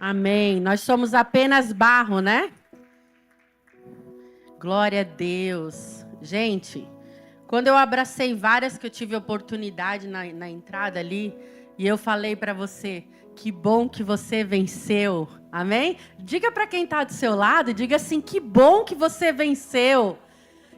Amém. Nós somos apenas barro, né? Glória a Deus. Gente, quando eu abracei várias que eu tive oportunidade na entrada ali, e eu falei para você, que bom que você venceu. Amém? Diga para quem está do seu lado, diga assim, que bom que você venceu.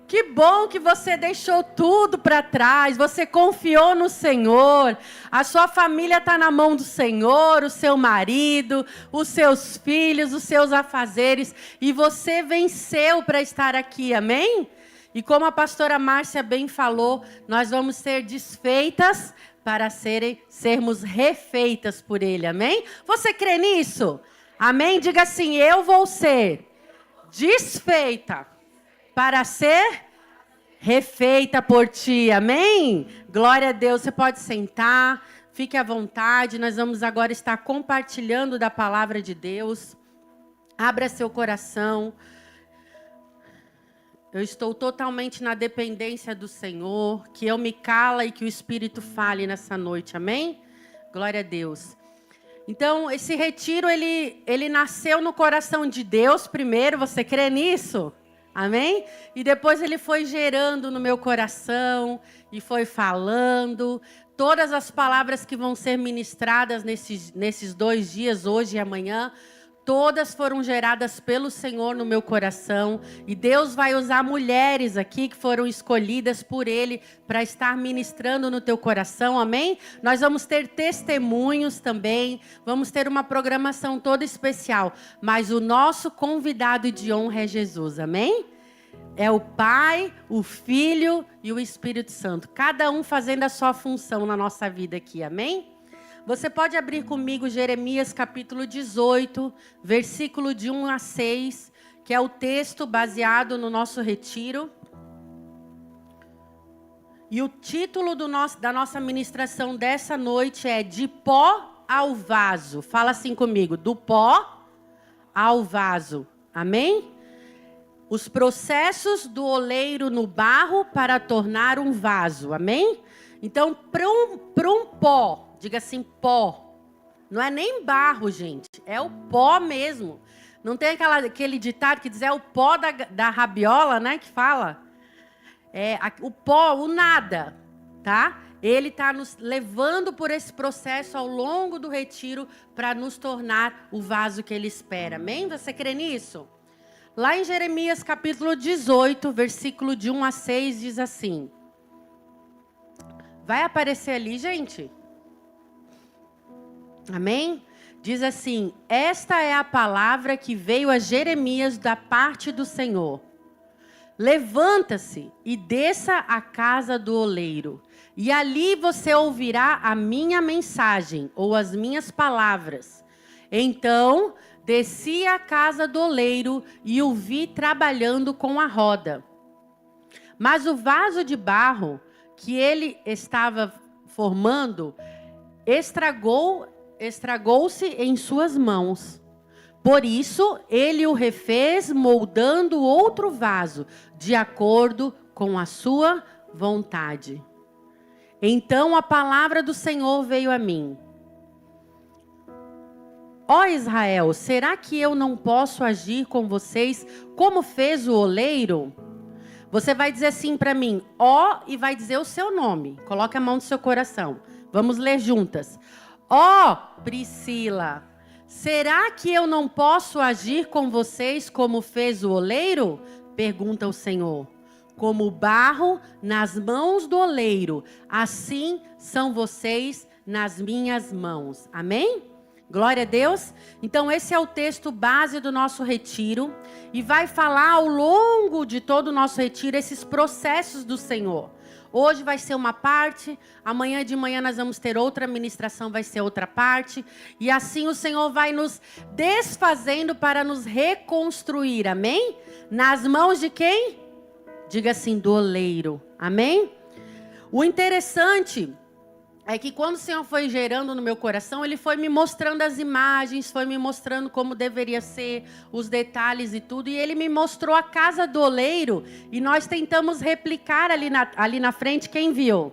Que bom que você deixou tudo para trás, você confiou no Senhor, a sua família está na mão do Senhor, o seu marido, os seus filhos, os seus afazeres, e você venceu para estar aqui, amém? E como a pastora Márcia bem falou, nós vamos ser desfeitas para sermos refeitas por Ele, amém? Você crê nisso? Amém? Diga assim, eu vou ser desfeita para ser refeita por ti, amém? Glória a Deus, você pode sentar, fique à vontade, nós vamos agora estar compartilhando da palavra de Deus. Abra seu coração. Eu estou totalmente na dependência do Senhor, que eu me cala e que o Espírito fale nessa noite, amém? Glória a Deus. Então, esse retiro, ele nasceu no coração de Deus primeiro, você crê nisso? Amém? E depois ele foi gerando no meu coração e foi falando. Todas as palavras que vão ser ministradas nesses 2 dias, hoje e amanhã, todas foram geradas pelo Senhor no meu coração. E Deus vai usar mulheres aqui que foram escolhidas por Ele para estar ministrando no teu coração, amém? Nós vamos ter testemunhos também, vamos ter uma programação toda especial. Mas o nosso convidado de honra é Jesus, amém? É o Pai, o Filho e o Espírito Santo. Cada um fazendo a sua função na nossa vida aqui, amém? Você pode abrir comigo Jeremias capítulo 18, versículo de 1 a 6, que é o texto baseado no nosso retiro. E o título da nossa ministração dessa noite é De Pó ao Vaso. Fala assim comigo, do pó ao vaso. Amém? Os processos do oleiro no barro para tornar um vaso. Amém? Então, para um pó, diga assim, pó. Não é nem barro, gente. É o pó mesmo. Não tem aquele ditado que diz, é o pó da rabiola, né? Que fala. É o pó, o nada, tá? Ele está nos levando por esse processo ao longo do retiro para nos tornar o vaso que Ele espera. Amém? Você crê nisso? Lá em Jeremias capítulo 18, versículo de 1 a 6, diz assim. Vai aparecer ali, gente? Amém? Diz assim, esta é a palavra que veio a Jeremias da parte do Senhor. Levanta-se e desça à casa do oleiro, e ali você ouvirá a minha mensagem, ou as minhas palavras. Então, desci à casa do oleiro e o vi trabalhando com a roda. Mas o vaso de barro que ele estava formando estragou-se em suas mãos. Por isso, ele o refez moldando outro vaso, de acordo com a sua vontade. Então a palavra do Senhor veio a mim. Ó Israel, será que eu não posso agir com vocês como fez o oleiro? Você vai dizer assim para mim, ó, e vai dizer o seu nome. Coloque a mão no seu coração. Vamos ler juntas. Ó, Priscila, será que eu não posso agir com vocês como fez o oleiro? Pergunta o Senhor. Como barro nas mãos do oleiro, assim são vocês nas minhas mãos. Amém? Glória a Deus. Então esse é o texto base do nosso retiro. E vai falar ao longo de todo o nosso retiro esses processos do Senhor. Hoje vai ser uma parte, amanhã de manhã nós vamos ter outra ministração, vai ser outra parte. E assim o Senhor vai nos desfazendo para nos reconstruir, amém? Nas mãos de quem? Diga assim, do oleiro, amém? O interessante é que quando o Senhor foi gerando no meu coração, Ele foi me mostrando as imagens, foi me mostrando como deveria ser, os detalhes e tudo. E Ele me mostrou a casa do oleiro e nós tentamos replicar ali na frente, quem viu?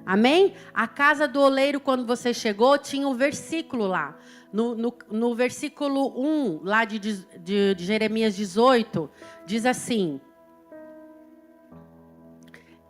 Amém? A casa do oleiro, quando você chegou, tinha um versículo lá. No versículo 1, lá de Jeremias 18, diz assim: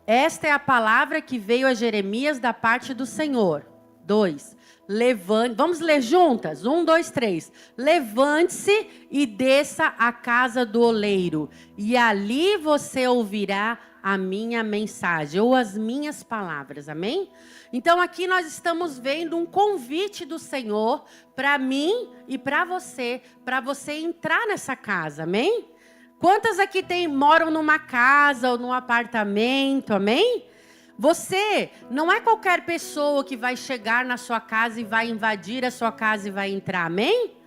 esta é a palavra que veio a Jeremias da parte do Senhor. 2. Levante, vamos ler juntas? 1, 2, 3. Levante-se e desça à casa do oleiro, e ali você ouvirá a minha mensagem, ou as minhas palavras, amém? Então aqui nós estamos vendo um convite do Senhor para mim e para você entrar nessa casa, amém? Quantas aqui moram numa casa ou num apartamento, amém? Você não é qualquer pessoa que vai chegar na sua casa e vai invadir a sua casa e vai entrar, amém?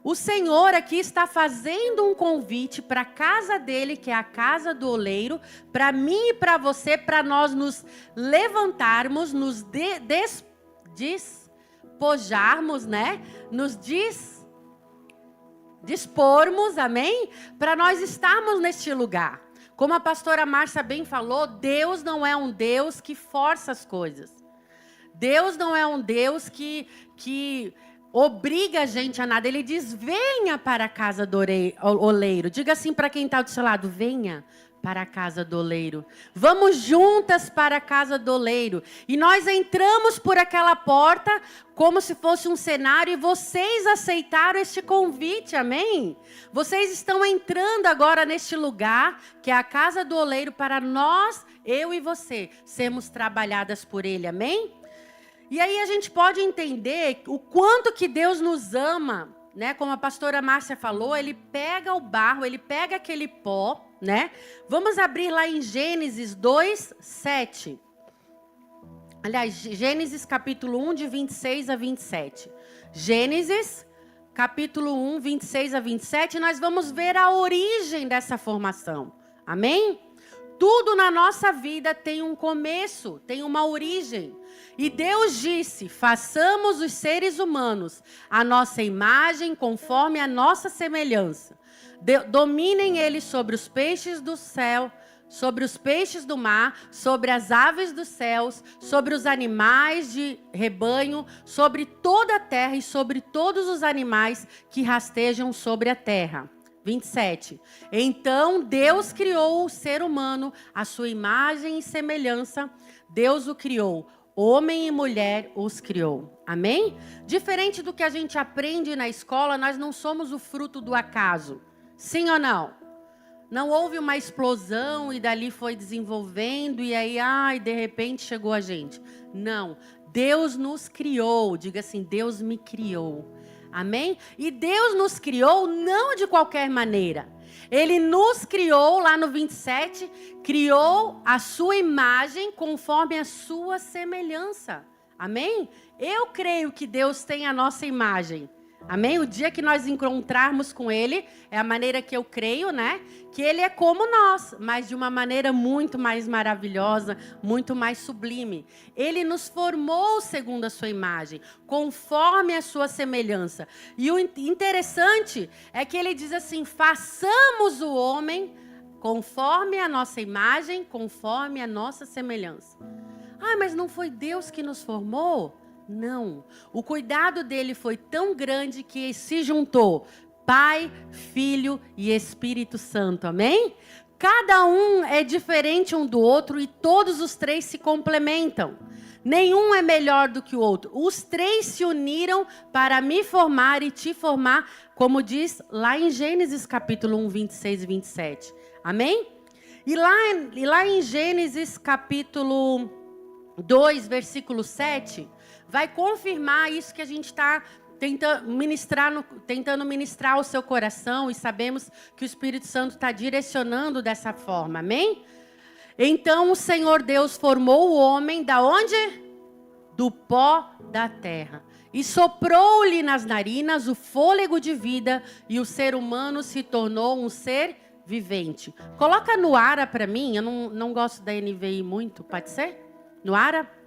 O Senhor aqui está fazendo um convite para a casa dele, que é a casa do oleiro, para mim e para você, para nós nos levantarmos, nos despojarmos, né? Nos dispormos, amém? Para nós estarmos neste lugar. Como a pastora Márcia bem falou, Deus não é um Deus que força as coisas. Deus não é um Deus que obriga a gente a nada. Ele diz, venha para a casa do oleiro. Diga assim para quem está do seu lado, venha para a casa do oleiro. Vamos juntas para a casa do oleiro. E nós entramos por aquela porta como se fosse um cenário e vocês aceitaram este convite, amém? Vocês estão entrando agora neste lugar, que é a casa do oleiro, para nós, eu e você, sermos trabalhadas por ele, amém? E aí a gente pode entender o quanto que Deus nos ama, né? Como a pastora Márcia falou, ele pega o barro, ele pega aquele pó, né? Vamos abrir lá em Gênesis 2, 7. Aliás, Gênesis capítulo 1, de 26 a 27. Gênesis capítulo 1, 26 a 27, nós vamos ver a origem dessa formação. Amém? Tudo na nossa vida tem um começo, tem uma origem. E Deus disse, façamos os seres humanos a nossa imagem, conforme a nossa semelhança. Dominem eles sobre os peixes do céu, sobre os peixes do mar, sobre as aves dos céus, sobre os animais de rebanho, sobre toda a terra e sobre todos os animais que rastejam sobre a terra. 27. Então Deus criou o ser humano, à sua imagem e semelhança, Deus o criou. Homem e mulher os criou. Amém? Diferente do que a gente aprende na escola, nós não somos o fruto do acaso. Sim ou não? Não houve uma explosão e dali foi desenvolvendo e aí, de repente chegou a gente. Não. Deus nos criou. Diga assim, Deus me criou. Amém? E Deus nos criou não de qualquer maneira. Ele nos criou, lá no 27, criou a sua imagem conforme a sua semelhança. Amém? Eu creio que Deus tem a nossa imagem. Amém? O dia que nós encontrarmos com Ele, é a maneira que eu creio, né? Que Ele é como nós, mas de uma maneira muito mais maravilhosa, muito mais sublime. Ele nos formou segundo a sua imagem, conforme a sua semelhança. E o interessante é que Ele diz assim, façamos o homem conforme a nossa imagem, conforme a nossa semelhança. Mas não foi Deus que nos formou? Não, o cuidado dele foi tão grande que se juntou Pai, Filho e Espírito Santo, amém? Cada um é diferente um do outro e todos os três se complementam. Nenhum é melhor do que o outro. Os três se uniram para me formar e te formar, como diz lá em Gênesis capítulo 1, 26 e 27. Amém? E lá em Gênesis capítulo 2, versículo 7... vai confirmar isso que a gente está tentando ministrar ao seu coração e sabemos que o Espírito Santo está direcionando dessa forma, amém? Então o Senhor Deus formou o homem da onde? Do pó da terra. E soprou-lhe nas narinas o fôlego de vida e o ser humano se tornou um ser vivente. Coloca no Ara para mim, eu não gosto da NVI muito, pode ser? No Ara?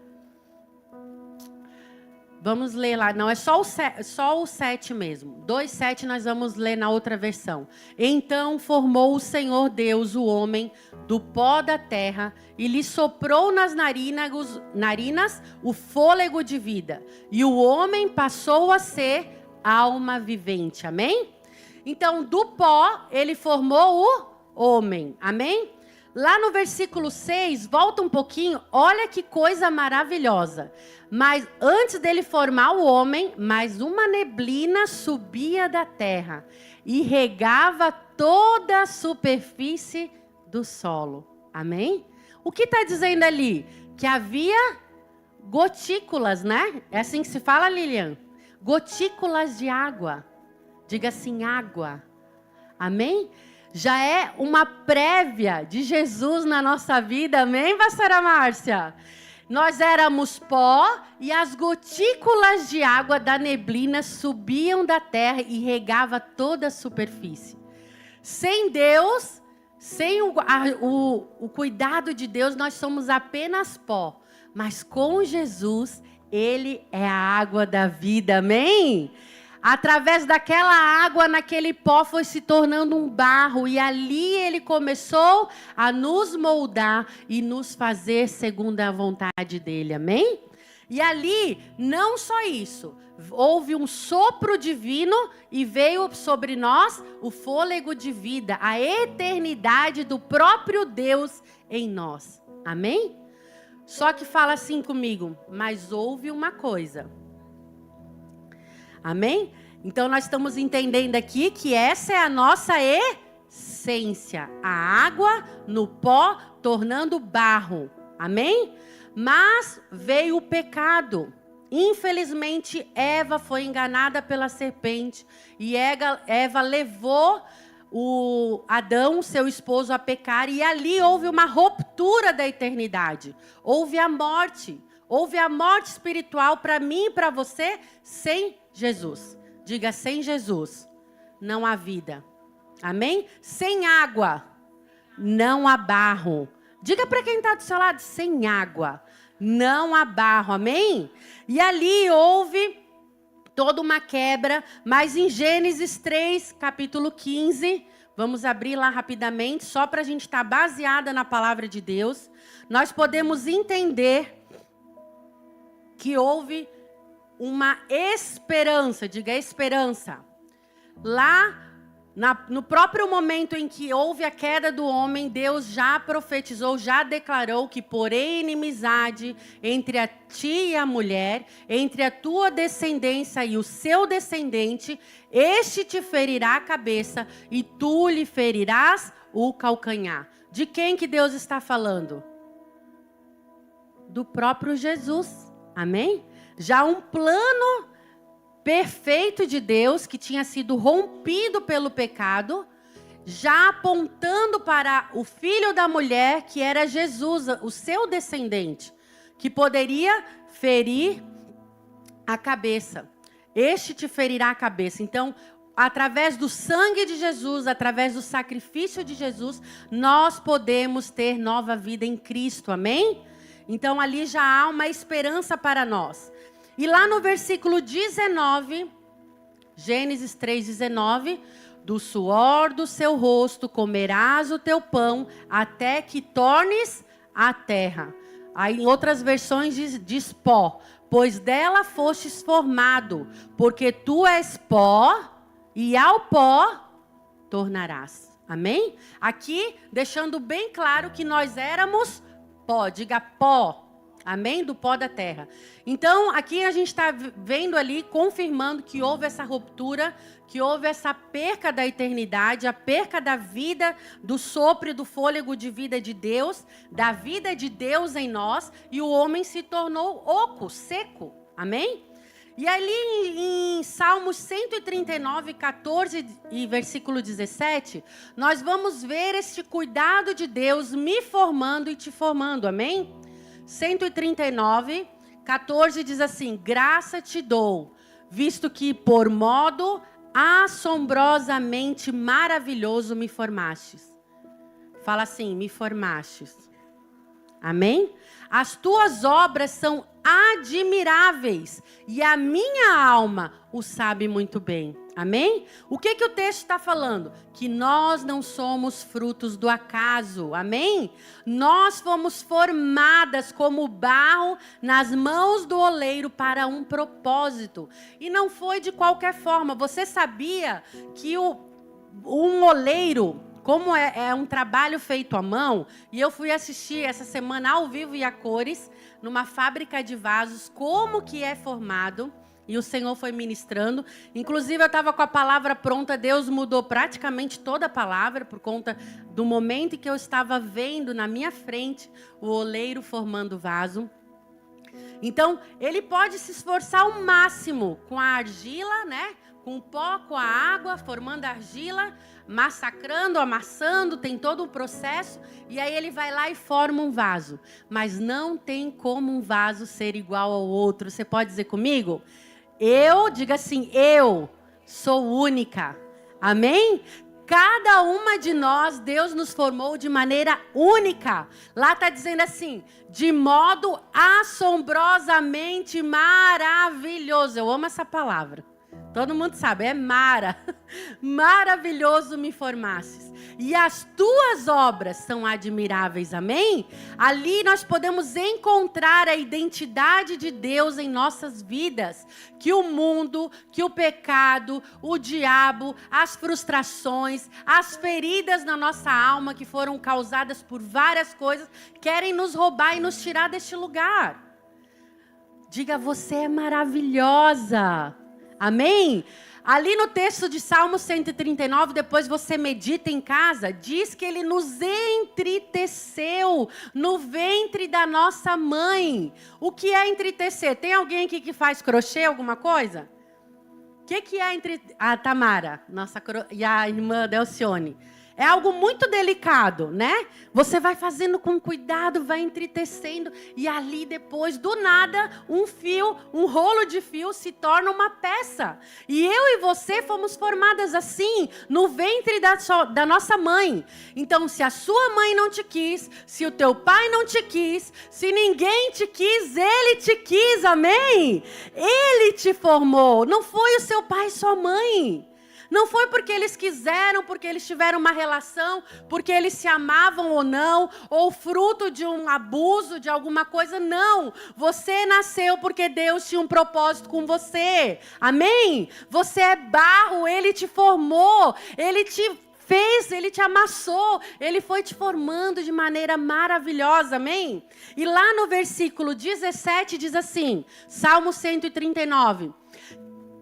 Vamos ler lá. Não, é só o 7 mesmo. 2:7 nós vamos ler na outra versão. Então formou o Senhor Deus o homem do pó da terra e lhe soprou nas narinas o fôlego de vida. E o homem passou a ser alma vivente. Amém? Então, do pó, ele formou o homem. Amém? Lá no versículo 6, volta um pouquinho, olha que coisa maravilhosa. Mas antes dele formar o homem, mais uma neblina subia da terra e regava toda a superfície do solo. Amém? O que está dizendo ali? Que havia gotículas, né? É assim que se fala, Lilian? Gotículas de água. Diga assim, água. Amém? Já é uma prévia de Jesus na nossa vida, amém, pastora Márcia? Nós éramos pó e as gotículas de água da neblina subiam da terra e regava toda a superfície. Sem Deus, sem o cuidado de Deus, nós somos apenas pó. Mas com Jesus, Ele é a água da vida, amém? Através daquela água, naquele pó, foi se tornando um barro. E ali ele começou a nos moldar e nos fazer segundo a vontade dele. Amém? E ali, não só isso. Houve um sopro divino e veio sobre nós o fôlego de vida. A eternidade do próprio Deus em nós. Amém? Só que fala assim comigo. Mas houve uma coisa. Amém? Então, nós estamos entendendo aqui que essa é a nossa essência. A água no pó, tornando barro. Amém? Mas veio o pecado. Infelizmente, Eva foi enganada pela serpente. E Eva levou o Adão, seu esposo, a pecar. E ali houve uma ruptura da eternidade. Houve a morte. Houve a morte espiritual para mim e para você sem Jesus. Diga, sem Jesus não há vida. Amém? Sem água não há barro. Diga para quem está do seu lado, sem água não há barro. Amém? E ali houve toda uma quebra. Mas em Gênesis 3, capítulo 15, vamos abrir lá rapidamente, só para a gente estar baseada na palavra de Deus. Nós podemos entender que houve uma esperança, diga esperança. Lá, no próprio momento em que houve a queda do homem, Deus já profetizou, já declarou que porém inimizade entre a ti e a mulher, entre a tua descendência e o seu descendente, este te ferirá a cabeça e tu lhe ferirás o calcanhar. De quem que Deus está falando? Do próprio Jesus. Amém? Já um plano perfeito de Deus, que tinha sido rompido pelo pecado, já apontando para o filho da mulher, que era Jesus, o seu descendente, que poderia ferir a cabeça. Este te ferirá a cabeça. Então, através do sangue de Jesus, através do sacrifício de Jesus, nós podemos ter nova vida em Cristo. Amém? Então, ali já há uma esperança para nós. E lá no versículo 19, Gênesis 3:19, do suor do seu rosto comerás o teu pão, até que tornes a terra. Aí em outras versões diz pó, pois dela fostes formado, porque tu és pó, e ao pó tornarás. Amém? Aqui, deixando bem claro que nós éramos pó, diga pó. Amém? Do pó da terra. Então, aqui a gente está vendo ali, confirmando que houve essa ruptura, que houve essa perca da eternidade, a perca da vida, do sopro e do fôlego de vida de Deus, da vida de Deus em nós, e o homem se tornou oco, seco. Amém? E ali em Salmos 139, 14 e versículo 17, nós vamos ver este cuidado de Deus me formando e te formando. Amém? 139, 14 diz assim: graça te dou, visto que por modo assombrosamente maravilhoso me formastes. Fala assim, me formastes. Amém? As tuas obras são admiráveis e a minha alma o sabe muito bem. Amém? O que o texto está falando? Que nós não somos frutos do acaso. Amém? Nós fomos formadas como barro nas mãos do oleiro para um propósito. E não foi de qualquer forma. Você sabia que um oleiro, como é um trabalho feito à mão, e eu fui assistir essa semana ao vivo e a cores, numa fábrica de vasos, como que é formado, e o Senhor foi ministrando. Inclusive, eu estava com a palavra pronta, Deus mudou praticamente toda a palavra, por conta do momento em que eu estava vendo na minha frente o oleiro formando o vaso. Então, ele pode se esforçar ao máximo com a argila, né? Com o pó, com a água, formando a argila, massacrando, amassando, tem todo um processo, e aí ele vai lá e forma um vaso. Mas não tem como um vaso ser igual ao outro. Você pode dizer comigo? Diga assim, eu sou única. Amém? Cada uma de nós, Deus nos formou de maneira única. Lá está dizendo assim, de modo assombrosamente maravilhoso. Eu amo essa palavra. Todo mundo sabe, é Mara. Maravilhoso me formasses. E as tuas obras são admiráveis, amém? Ali nós podemos encontrar a identidade de Deus em nossas vidas. Que o mundo, que o pecado, o diabo, as frustrações, as feridas na nossa alma que foram causadas por várias coisas, querem nos roubar e nos tirar deste lugar. Diga, você é maravilhosa. Amém? Ali no texto de Salmo 139, depois você medita em casa, diz que ele nos entriteceu no ventre da nossa mãe. O que é entristecer? Tem alguém aqui que faz crochê, alguma coisa? O que é a Tamara, e a irmã Delcione? É algo muito delicado, né? Você vai fazendo com cuidado, vai entritecendo, e ali depois, do nada, um rolo de fio se torna uma peça. E eu e você fomos formadas assim, no ventre da nossa mãe. Então, se a sua mãe não te quis, se o teu pai não te quis, se ninguém te quis, ele te quis, amém? Ele te formou, não foi o seu pai e sua mãe. Não foi porque eles quiseram, porque eles tiveram uma relação, porque eles se amavam ou não, ou fruto de um abuso, de alguma coisa, não. Você nasceu porque Deus tinha um propósito com você, amém? Você é barro, Ele te formou, Ele te fez, Ele te amassou, Ele foi te formando de maneira maravilhosa, amém? E lá no versículo 17 diz assim, Salmo 139...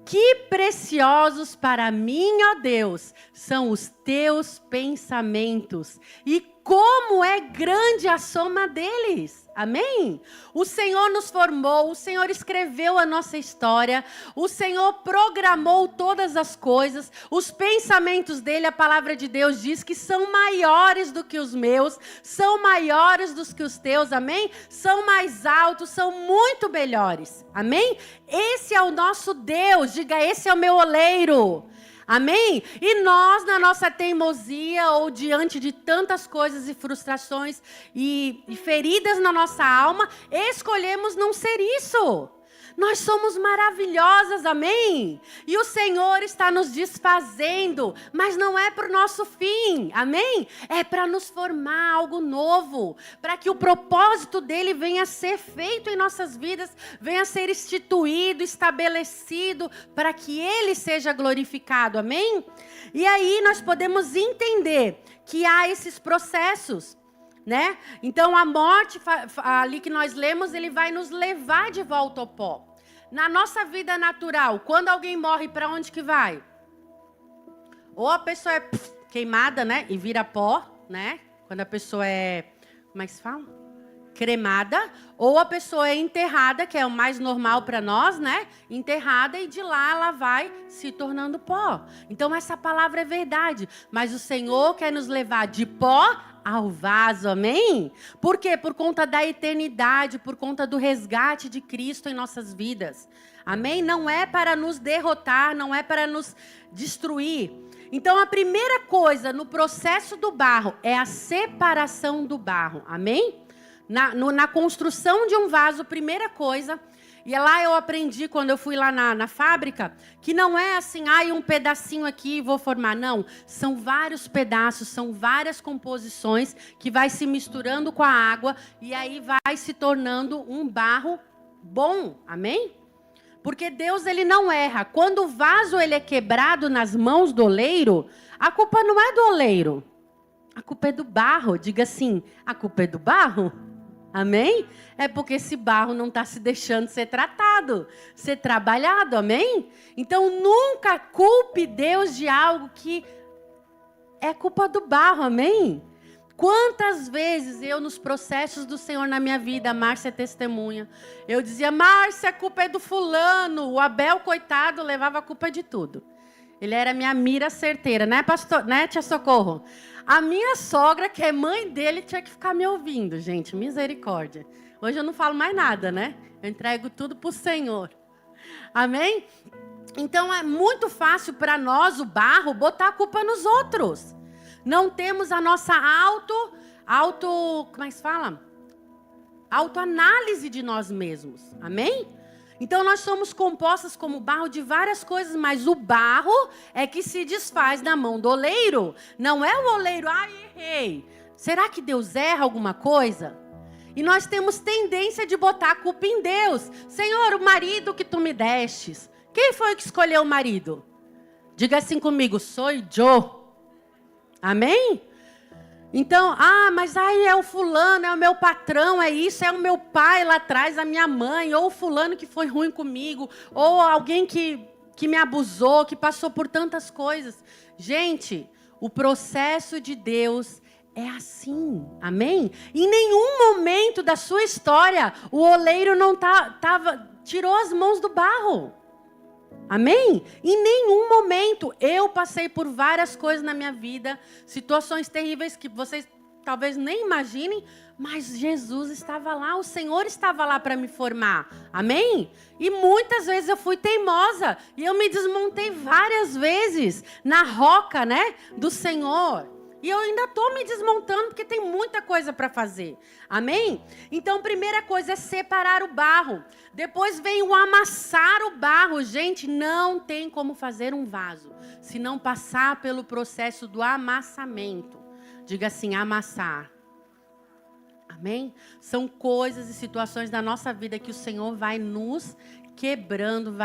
Que preciosos para mim, ó Deus, são os teus pensamentos, e como é grande a soma deles. Amém? O Senhor nos formou, o Senhor escreveu a nossa história, o Senhor programou todas as coisas, os pensamentos dele, a palavra de Deus diz que são maiores do que os meus, são maiores do que os teus, amém? São mais altos, são muito melhores, amém? Esse é o nosso Deus, diga, esse é o meu oleiro. Amém? E nós, na nossa teimosia ou diante de tantas coisas e frustrações e feridas na nossa alma, escolhemos não ser isso. Nós somos maravilhosas, amém? E o Senhor está nos desfazendo, mas não é para o nosso fim, amém? É para nos formar algo novo, para que o propósito dele venha a ser feito em nossas vidas, venha a ser instituído, estabelecido, para que ele seja glorificado, amém? E aí nós podemos entender que há esses processos, né? Então a morte, ali que nós lemos, ele vai nos levar de volta ao pó. Na nossa vida natural, quando alguém morre, para onde que vai? Ou a pessoa é queimada, né? E vira pó, né? Quando a pessoa é, como é que se fala? Cremada. Ou a pessoa é enterrada, que é o mais normal para nós, né? Enterrada, e de lá ela vai se tornando pó. Então essa palavra é verdade. Mas o Senhor quer nos levar de pó ao vaso, amém? Por quê? Por conta da eternidade, por conta do resgate de Cristo em nossas vidas, amém? Não é para nos derrotar, não é para nos destruir. Então a primeira coisa no processo do barro é a separação do barro, amém? Na construção de um vaso, primeira coisa, e lá eu aprendi, quando eu fui lá na fábrica, que não é assim, um pedacinho aqui e vou formar. Não, são vários pedaços, são várias composições que vai se misturando com a água e aí vai se tornando um barro bom. Amém? Porque Deus, ele não erra. Quando o vaso ele é quebrado nas mãos do oleiro, a culpa não é do oleiro. A culpa é do barro. Diga assim, a culpa é do barro. Amém? É porque esse barro não está se deixando ser tratado, ser trabalhado, amém? Então, nunca culpe Deus de algo que é culpa do barro, amém? Quantas vezes eu, nos processos do Senhor na minha vida, a Márcia é testemunha, eu dizia, Márcia, a culpa é do fulano, o Abel, coitado, levava a culpa de tudo. Ele era minha mira certeira, né, pastor? Né, tia Socorro? A minha sogra, que é mãe dele, tinha que ficar me ouvindo, gente. Misericórdia. Hoje eu não falo mais nada, né? Eu entrego tudo para o Senhor. Amém? Então é muito fácil para nós, o barro, botar a culpa nos outros. Não temos a nossa como é que se fala? Autoanálise de nós mesmos. Amém? Então, nós somos compostas como barro de várias coisas, mas o barro é que se desfaz na mão do oleiro. Não é o oleiro, errei. Será que Deus erra alguma coisa? E nós temos tendência de botar a culpa em Deus. Senhor, o marido que tu me destes. Quem foi que escolheu o marido? Diga assim comigo, sou eu. Amém? Então, mas aí é o fulano, é o meu patrão, é isso, é o meu pai lá atrás, a minha mãe, ou o fulano que foi ruim comigo, ou alguém que me abusou, que passou por tantas coisas. Gente, o processo de Deus é assim, amém? Em nenhum momento da sua história, o oleiro não tirou as mãos do barro. Amém? Em nenhum momento. Eu passei por várias coisas na minha vida, situações terríveis que vocês talvez nem imaginem, mas Jesus estava lá, o Senhor estava lá para me formar. Amém? E muitas vezes eu fui teimosa e eu me desmontei várias vezes na roca, né, do Senhor. E eu ainda estou me desmontando porque tem muita coisa para fazer. Amém? Então, primeira coisa é separar o barro. Depois vem o amassar o barro. Gente, não tem como fazer um vaso se não passar pelo processo do amassamento. Diga assim, amassar. Amém? São coisas e situações da nossa vida que o Senhor vai nos quebrando,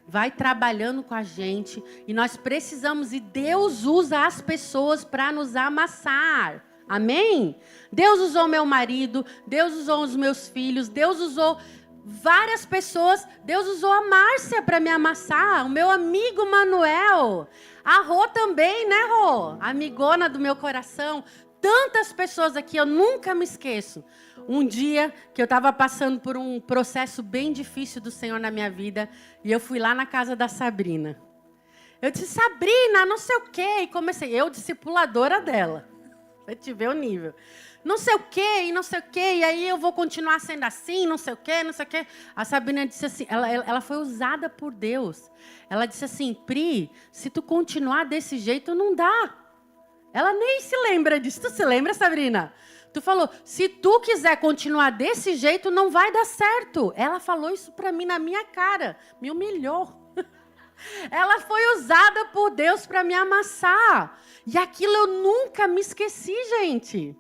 vai trabalhando com a gente. E nós precisamos, e Deus usa as pessoas para nos amassar. Amém? Deus usou meu marido, Deus usou os meus filhos, Deus usou várias pessoas. Deus usou a Márcia para me amassar, o meu amigo Manuel, a Rô também, né, Rô? Amigona do meu coração. Tantas pessoas aqui, eu nunca me esqueço. Um dia que eu estava passando por um processo bem difícil do Senhor na minha vida, e eu fui lá na casa da Sabrina. Eu disse, Sabrina, não sei o quê, e comecei, eu discipuladora dela. Pra te ver o nível. Não sei o quê, e não sei o quê, e aí eu vou continuar sendo assim, não sei o quê, não sei o quê. A Sabrina disse assim, ela foi usada por Deus. Ela disse assim, Pri, se tu continuar desse jeito, não dá. Ela nem se lembra disso. Tu se lembra, Sabrina? Tu falou, se tu quiser continuar desse jeito, não vai dar certo. Ela falou isso para mim na minha cara. Me humilhou. Ela foi usada por Deus para me amassar. E aquilo eu nunca me esqueci, gente.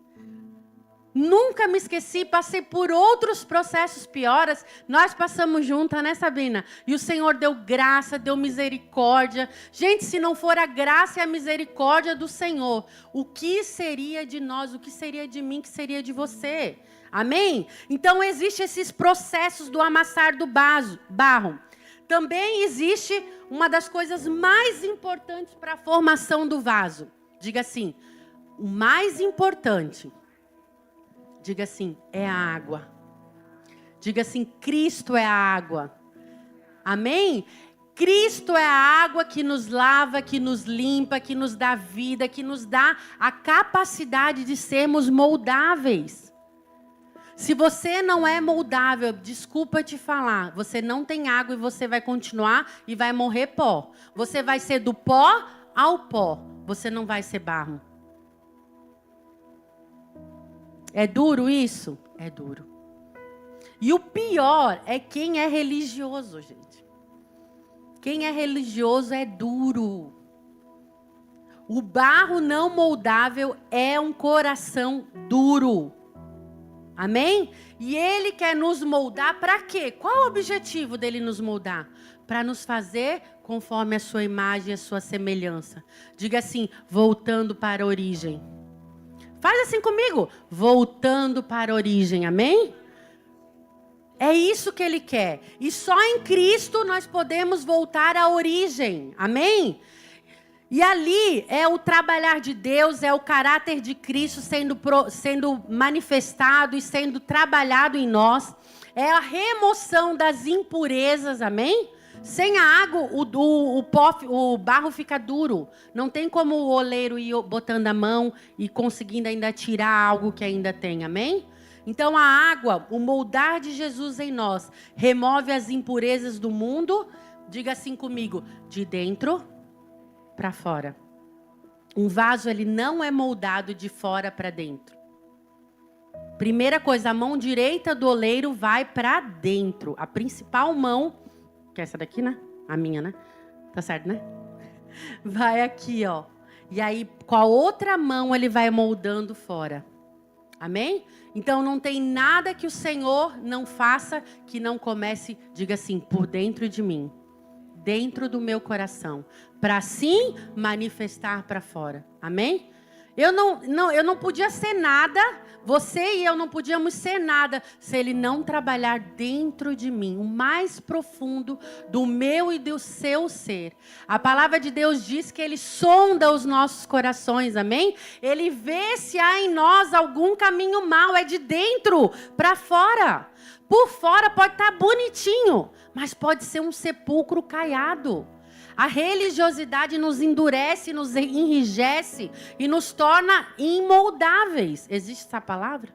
Nunca me esqueci, passei por outros processos piores. Nós passamos juntas, né, Sabrina? E o Senhor deu graça, deu misericórdia. Gente, se não for a graça e a misericórdia do Senhor, o que seria de nós, o que seria de mim, o que seria de você? Amém? Então, existem esses processos do amassar do barro. Também existe uma das coisas mais importantes para a formação do vaso. Diga assim, o mais importante... Diga assim, é a água. Diga assim, Cristo é a água. Amém? Cristo é a água que nos lava, que nos limpa, que nos dá vida, que nos dá a capacidade de sermos moldáveis. Se você não é moldável, desculpa te falar, você não tem água e você vai continuar e vai morrer pó. Você vai ser do pó ao pó. Você não vai ser barro. É duro isso? é duro. E o pior é quem é religioso, gente. Quem é religioso é duro. O barro não moldável é um coração duro. Amém? E Ele quer nos moldar para quê? Qual o objetivo dele nos moldar? Para nos fazer conforme a sua imagem e a sua semelhança. Diga assim, voltando para a origem. Faz assim comigo, voltando para a origem, amém? É isso que Ele quer. E só em Cristo nós podemos voltar à origem, amém? E ali é o trabalhar de Deus, é o caráter de Cristo sendo manifestado e sendo trabalhado em nós. É a remoção das impurezas, amém? Sem a água, o barro fica duro. Não tem como o oleiro ir botando a mão e conseguindo ainda tirar algo que ainda tem, amém? Então a água, o moldar de Jesus em nós, remove as impurezas do mundo. Diga assim comigo, de dentro para fora. Um vaso, ele não é moldado de fora para dentro. Primeira coisa, a mão direita do oleiro vai para dentro. A principal mão, que é essa daqui, né? A minha, né? Tá certo, né? Vai aqui, ó. E aí, com a outra mão, ele vai moldando fora. Amém? Então, não tem nada que o Senhor não faça que não comece, diga assim, por dentro de mim. Dentro do meu coração, para assim manifestar para fora. Amém? Eu não podia ser nada, você e eu não podíamos ser nada se Ele não trabalhar dentro de mim, o mais profundo do meu e do seu ser. A palavra de Deus diz que Ele sonda os nossos corações, amém? Ele vê se há em nós algum caminho mau, é de dentro para fora. Por fora pode estar bonitinho, mas pode ser um sepulcro caiado. A religiosidade nos endurece, nos enrijece e nos torna imoldáveis. Existe essa palavra?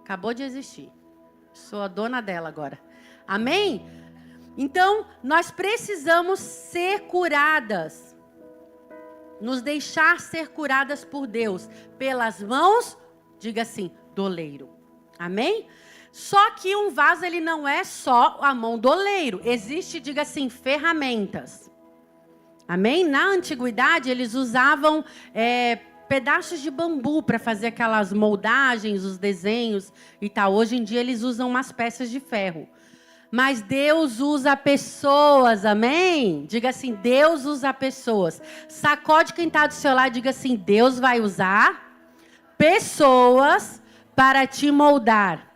Acabou de existir. Sou a dona dela agora. Amém? Então, nós precisamos ser curadas. Nos deixar ser curadas por Deus. Pelas mãos, diga assim, do oleiro. Amém? Só que um vaso, ele não é só a mão do oleiro. Existe, diga assim, ferramentas. Amém? Na antiguidade, eles usavam pedaços de bambu para fazer aquelas moldagens, os desenhos e tal. Hoje em dia, eles usam umas peças de ferro. Mas Deus usa pessoas, amém? Diga assim, Deus usa pessoas. Sacode quem está do seu lado e diga assim, Deus vai usar pessoas para te moldar.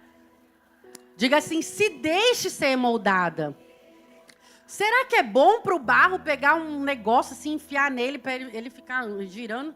Diga assim, se deixe ser moldada. Será que é bom para o barro pegar um negócio assim, enfiar nele, para ele ficar girando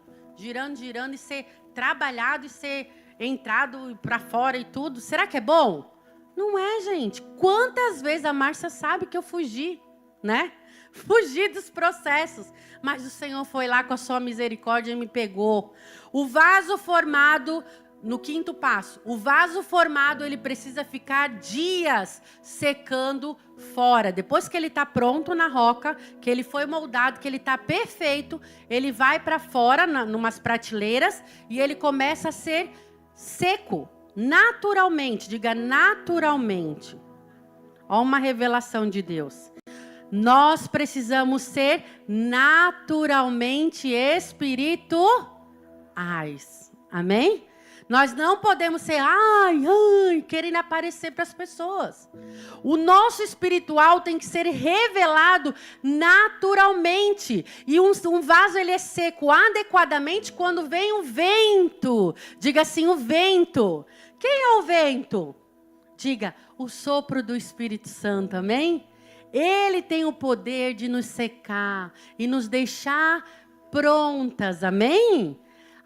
e ser trabalhado e ser entrado para fora e tudo? Será que é bom? Não é, gente. Quantas vezes a Márcia sabe que eu fugi, né? Fugi dos processos. Mas o Senhor foi lá com a sua misericórdia e me pegou. O vaso formado... No quinto passo, o vaso formado, ele precisa ficar dias secando fora. Depois que ele está pronto na roca, que ele foi moldado, que ele está perfeito, ele vai para fora, numas prateleiras, e ele começa a ser seco, naturalmente. Diga naturalmente. Olha uma revelação de Deus. Nós precisamos ser naturalmente espirituais. Amém? Nós não podemos ser, querendo aparecer para as pessoas. O nosso espiritual tem que ser revelado naturalmente. E um vaso, ele é seco adequadamente quando vem o vento. Diga assim, o vento. Quem é o vento? Diga, o sopro do Espírito Santo, amém? Ele tem o poder de nos secar e nos deixar prontas, amém?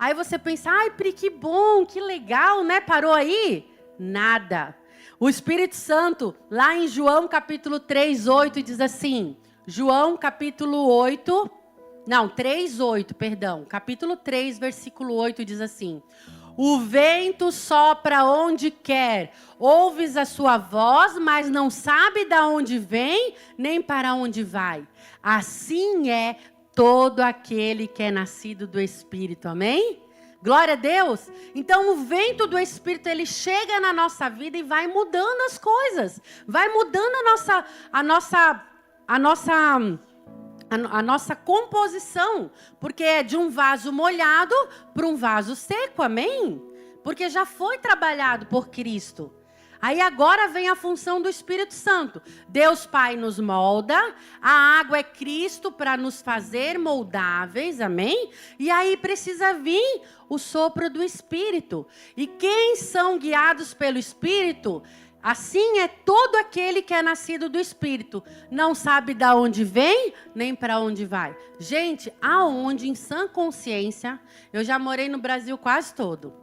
Aí você pensa, Pri, que bom, que legal, né? Parou aí? Nada. O Espírito Santo, lá em João capítulo 3, 8, diz assim, João capítulo 3:8, perdão. Capítulo 3, versículo 8 diz assim, o vento sopra onde quer, ouves a sua voz, mas não sabe de onde vem, nem para onde vai. Assim é todo aquele que é nascido do Espírito, amém? Glória a Deus. Então o vento do Espírito, ele chega na nossa vida e vai mudando as coisas. Vai mudando a nossa composição. Porque é de um vaso molhado para um vaso seco, amém? Porque já foi trabalhado por Cristo. Aí agora vem a função do Espírito Santo. Deus Pai nos molda, a água é Cristo para nos fazer moldáveis, amém? E aí precisa vir o sopro do Espírito. E quem são guiados pelo Espírito? Assim é todo aquele que é nascido do Espírito. Não sabe de onde vem, nem para onde vai. Gente, aonde, em sã consciência, eu já morei no Brasil quase todo.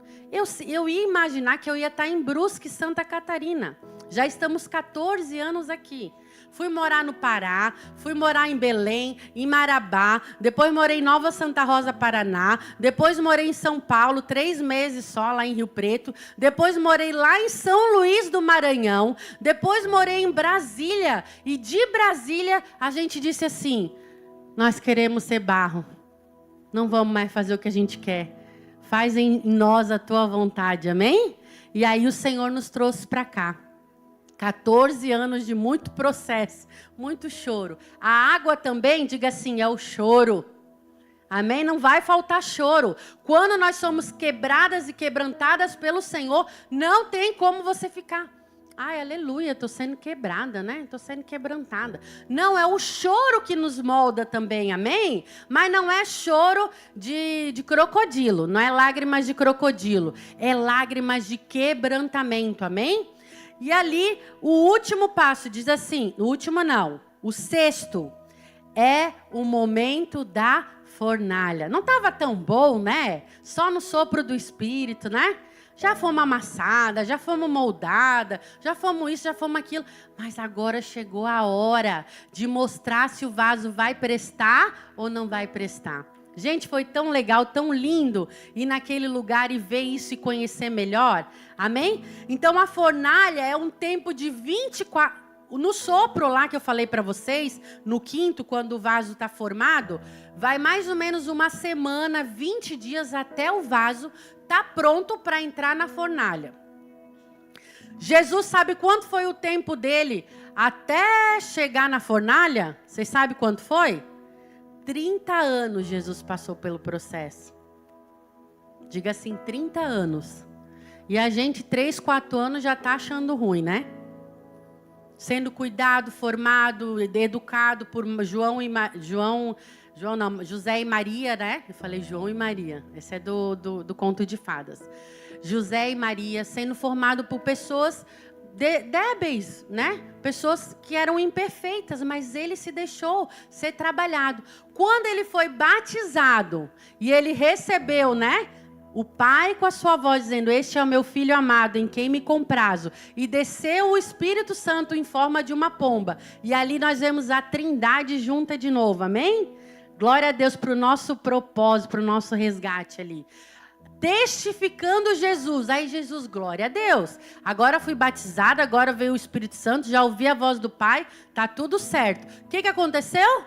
Eu ia imaginar que eu ia estar em Brusque, Santa Catarina. Já estamos 14 anos aqui. Fui morar no Pará, fui morar em Belém, em Marabá, depois morei em Nova Santa Rosa, Paraná, depois morei em São Paulo, 3 meses só, lá em Rio Preto, depois morei lá em São Luís do Maranhão, depois morei em Brasília, e de Brasília a gente disse assim, nós queremos ser barro, não vamos mais fazer o que a gente quer. Faz em nós a tua vontade, amém? E aí o Senhor nos trouxe para cá. 14 anos de muito processo, muito choro. A água também, diga assim, é o choro. Amém? Não vai faltar choro. Quando nós somos quebradas e quebrantadas pelo Senhor, não tem como você ficar. Ai, aleluia, estou sendo quebrada, né? Estou sendo quebrantada. Não, é o choro que nos molda também, amém? Mas não é choro de crocodilo, não é lágrimas de crocodilo. É lágrimas de quebrantamento, amém? E ali, o último passo, diz assim, o último não, o 6º, é o momento da fornalha. Não estava tão bom, né? Só no sopro do Espírito, né? Já fomos amassadas, já fomos moldadas, já fomos isso, já fomos aquilo. Mas agora chegou a hora de mostrar se o vaso vai prestar ou não vai prestar. Gente, foi tão legal, tão lindo ir naquele lugar e ver isso e conhecer melhor. Amém? Então a fornalha é um tempo de 24... No sopro lá que eu falei para vocês, no 5º, quando o vaso está formado, vai mais ou menos uma semana, 20 dias até o vaso tá pronto para entrar na fornalha. Jesus sabe quanto foi o tempo dele até chegar na fornalha? Vocês sabem quanto foi? 30 anos Jesus passou pelo processo. Diga assim, 30 anos. E a gente, 3, 4 anos, já está achando ruim, né? Sendo cuidado, formado, educado por José e Maria, né? Eu falei João e Maria. Esse é do conto de fadas. José e Maria sendo formado por pessoas débeis, né? Pessoas que eram imperfeitas, mas ele se deixou ser trabalhado. Quando ele foi batizado e ele recebeu, né? O pai com a sua voz dizendo, este é o meu filho amado, em quem me comprazo. E desceu o Espírito Santo em forma de uma pomba. E ali nós vemos a Trindade junta de novo, amém? Glória a Deus para o nosso propósito, para o nosso resgate ali. Testificando Jesus. Aí Jesus, glória a Deus. Agora fui batizada, agora veio o Espírito Santo, já ouvi a voz do Pai, tá tudo certo. O que aconteceu?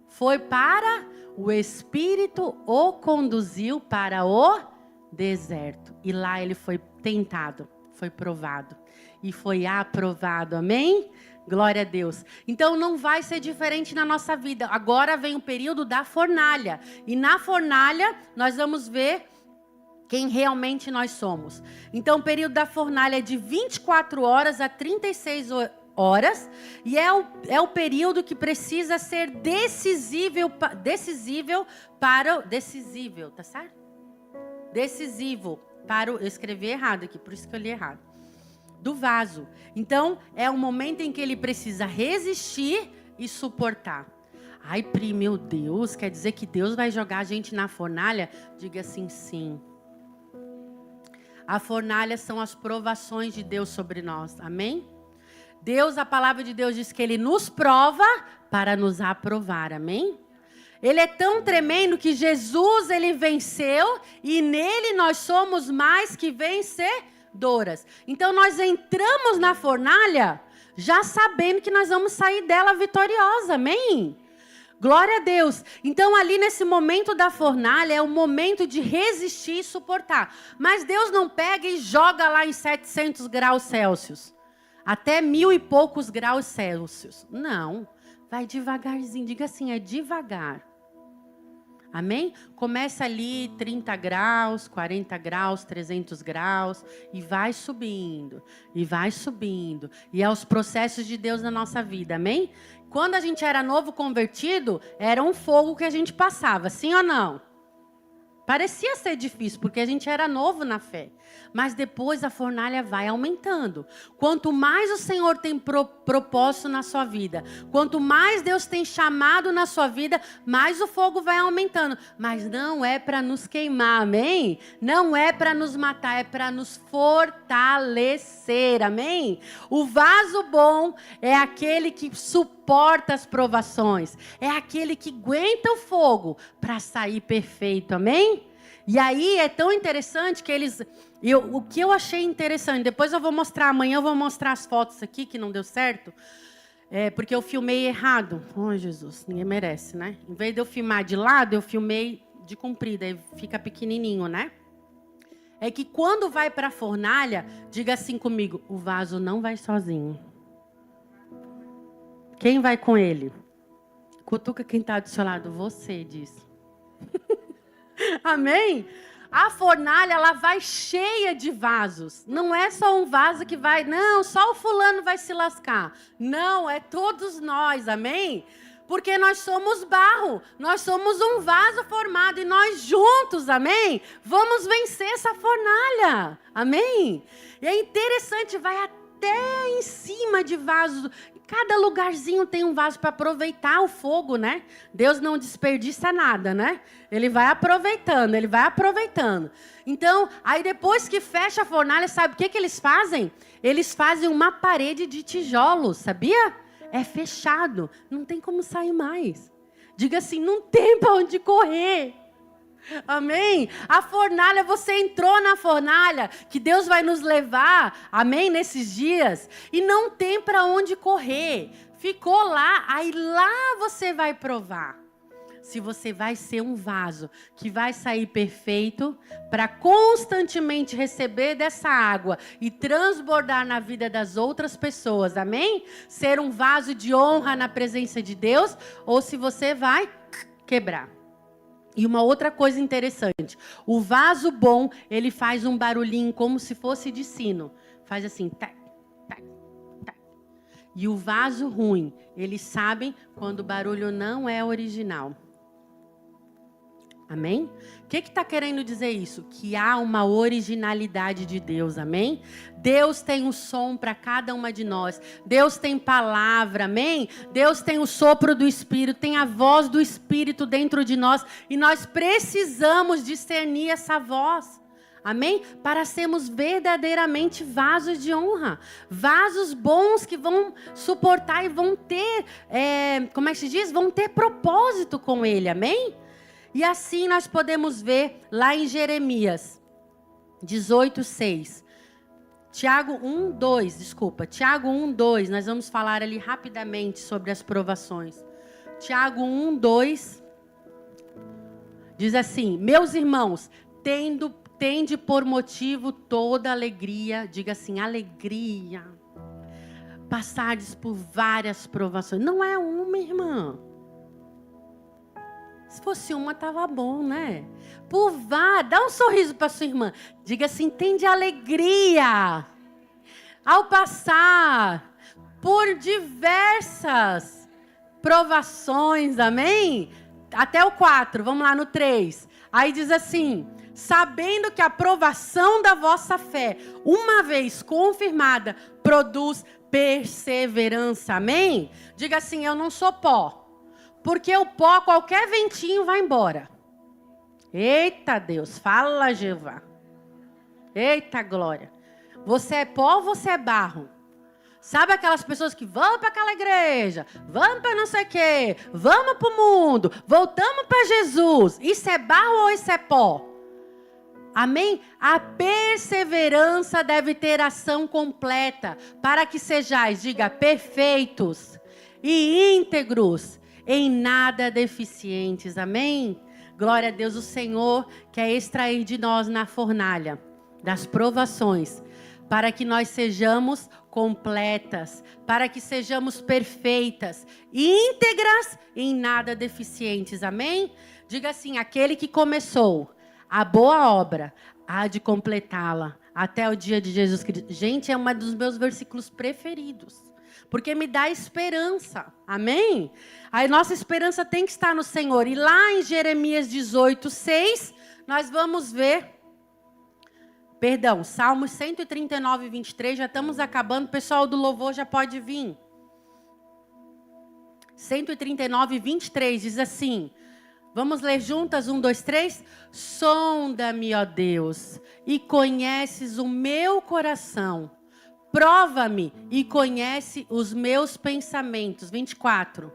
Foi para... O Espírito o conduziu para o deserto. E lá ele foi tentado, foi provado. E foi aprovado, amém? Glória a Deus. Então não vai ser diferente na nossa vida. Agora vem o período da fornalha. E na fornalha nós vamos ver quem realmente nós somos. Então o período da fornalha é de 24 horas a 36 horas, e é o período que precisa ser decisivo para eu escrevi errado aqui, por isso que eu li errado. Do vaso. Então, é o momento em que ele precisa resistir e suportar. Ai, Pri, meu Deus, quer dizer que Deus vai jogar a gente na fornalha? Diga assim, sim. A fornalha são as provações de Deus sobre nós, amém? Deus, a palavra de Deus diz que Ele nos prova para nos aprovar, amém? Ele é tão tremendo que Jesus, Ele venceu e nele nós somos mais que vencedoras. Então nós entramos na fornalha já sabendo que nós vamos sair dela vitoriosa, amém? Glória a Deus. Então, ali nesse momento da fornalha, é o momento de resistir e suportar. Mas Deus não pega e joga lá em 700 graus Celsius. Até 1000 e poucos graus Celsius. Não. Vai devagarzinho. Diga assim, é devagar. Amém? Começa ali 30 graus, 40 graus, 300 graus. E vai subindo. E vai subindo. E é os processos de Deus na nossa vida. Amém? Quando a gente era novo convertido, era um fogo que a gente passava, sim ou não? Parecia ser difícil, porque a gente era novo na fé. Mas depois a fornalha vai aumentando. Quanto mais o Senhor tem propósito na sua vida, quanto mais Deus tem chamado na sua vida, mais o fogo vai aumentando. Mas não é para nos queimar, amém? Não é para nos matar, é para nos fortalecer, amém? O vaso bom é aquele que suporta as provações. É aquele que aguenta o fogo para sair perfeito, amém? E aí é tão interessante que o que eu achei interessante, depois eu vou mostrar, amanhã eu vou mostrar as fotos aqui, que não deu certo, porque eu filmei errado. Oh, Jesus, ninguém merece, né? Em vez de eu filmar de lado, eu filmei de comprida, aí fica pequenininho, né? É que quando vai para a fornalha, diga assim comigo, o vaso não vai sozinho. Quem vai com ele? Cutuca quem está do seu lado, você diz. Amém? A fornalha, ela vai cheia de vasos. Não é só um vaso que vai... Não, só o fulano vai se lascar. Não, é todos nós, amém? Porque nós somos barro. Nós somos um vaso formado. E nós juntos, amém? Vamos vencer essa fornalha. Amém? E é interessante, vai até em cima de vasos... Cada lugarzinho tem um vaso para aproveitar o fogo, né? Deus não desperdiça nada, né? Ele vai aproveitando, ele vai aproveitando. Então, aí depois que fecha a fornalha, sabe o que eles fazem? Eles fazem uma parede de tijolos, sabia? É fechado, não tem como sair mais. Diga assim, não tem para onde correr. Amém? A fornalha, você entrou na fornalha, que Deus vai nos levar, amém, nesses dias, e não tem para onde correr. Ficou lá, aí lá você vai provar. Se você vai ser um vaso que vai sair perfeito para constantemente receber dessa água e transbordar na vida das outras pessoas, amém? Ser um vaso de honra na presença de Deus, ou se você vai quebrar. E uma outra coisa interessante, o vaso bom, ele faz um barulhinho como se fosse de sino. Faz assim, tac, tac, tac. E o vaso ruim, eles sabem quando o barulho não é original. Amém? O que está querendo dizer isso? Que há uma originalidade de Deus, amém? Deus tem um som para cada uma de nós. Deus tem palavra, amém? Deus tem o sopro do Espírito, tem a voz do Espírito dentro de nós. E nós precisamos discernir essa voz. Amém? Para sermos verdadeiramente vasos de honra. Vasos bons que vão suportar e vão ter, como é que se diz? Vão ter propósito com Ele, amém? E assim nós podemos ver lá em Jeremias 18:6. Tiago 1:2, nós vamos falar ali rapidamente sobre as provações. Tiago 1:2 diz assim: meus irmãos, tende por motivo toda alegria, diga assim, alegria, passardes por várias provações. Não é uma, irmã. Se fosse uma, estava bom, né? Dá um sorriso para sua irmã. Diga assim, tende alegria ao passar por diversas provações, amém? Até o 4, vamos lá no 3. Aí diz assim, sabendo que a provação da vossa fé, uma vez confirmada, produz perseverança, amém? Diga assim, eu não sou pó. Porque o pó, qualquer ventinho vai embora. Eita Deus, fala Jeová. Eita glória. Você é pó ou você é barro? Sabe aquelas pessoas que vão para aquela igreja, vamos para não sei o quê, vamos para o mundo, voltamos para Jesus. Isso é barro ou isso é pó? Amém? A perseverança deve ter ação completa, para que sejais, diga, perfeitos e íntegros, em nada deficientes. Amém? Glória a Deus, o Senhor quer extrair de nós na fornalha das provações, para que nós sejamos completas, para que sejamos perfeitas, íntegras, em nada deficientes. Amém? Diga assim: aquele que começou a boa obra há de completá-la até o dia de Jesus Cristo. Gente, é um dos meus versículos preferidos, porque me dá esperança. Amém? A nossa esperança tem que estar no Senhor. E lá em Jeremias 18:6, nós vamos ver... Perdão, Salmos 139, 23, já estamos acabando. O pessoal do louvor já pode vir. 139, 23, diz assim... Vamos ler juntas? 1, 2, 3. Sonda-me, ó Deus, e conheces o meu coração. Prova-me e conhece os meus pensamentos. 24.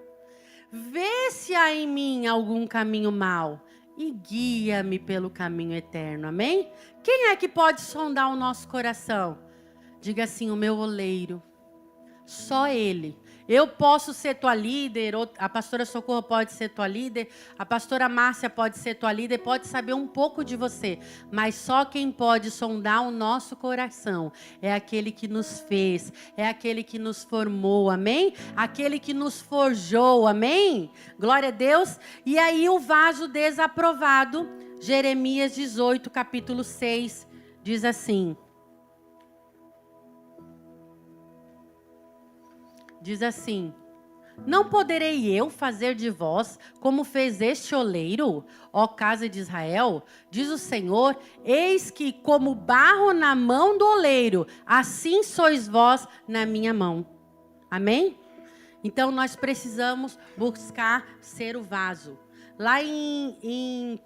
Vê se há em mim algum caminho mau e guia-me pelo caminho eterno. Amém? Quem é que pode sondar o nosso coração? Diga assim: o meu oleiro. Só Ele. Eu posso ser tua líder, a pastora Socorro pode ser tua líder, a pastora Márcia pode ser tua líder, pode saber um pouco de você, mas só quem pode sondar o nosso coração é aquele que nos fez, é aquele que nos formou, amém? Aquele que nos forjou, amém? Glória a Deus. E aí o vaso desaprovado, Jeremias 18, capítulo 6, diz assim... Diz assim: não poderei eu fazer de vós como fez este oleiro, ó casa de Israel? Diz o Senhor: eis que como barro na mão do oleiro, assim sois vós na minha mão. Amém? Então nós precisamos buscar ser o vaso. Lá em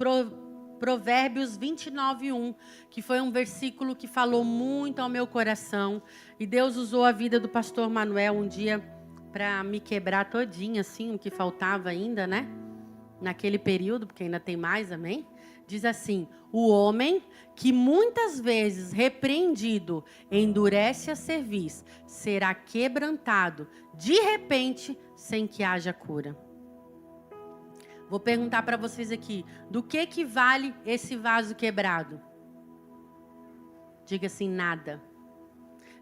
Provérbios 29:1, que foi um versículo que falou muito ao meu coração. E Deus usou a vida do pastor Manuel um dia para me quebrar todinha, assim, o que faltava ainda, né? Naquele período, porque ainda tem mais, amém? Diz assim: o homem que muitas vezes repreendido endurece a cerviz, será quebrantado de repente, sem que haja cura. Vou perguntar para vocês aqui, do que vale esse vaso quebrado? Diga assim: nada.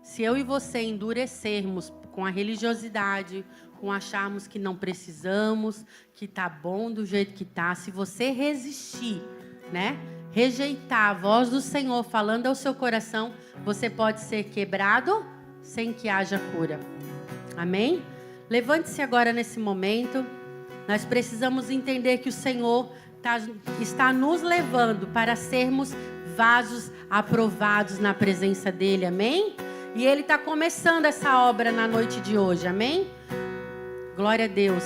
Se eu e você endurecermos com a religiosidade, com acharmos que não precisamos, que tá bom do jeito que tá, se você resistir, né? Rejeitar a voz do Senhor falando ao seu coração, você pode ser quebrado sem que haja cura. Amém? Levante-se agora nesse momento. Nós precisamos entender que o Senhor está nos levando para sermos vasos aprovados na presença dEle. Amém? E Ele está começando essa obra na noite de hoje. Amém? Glória a Deus.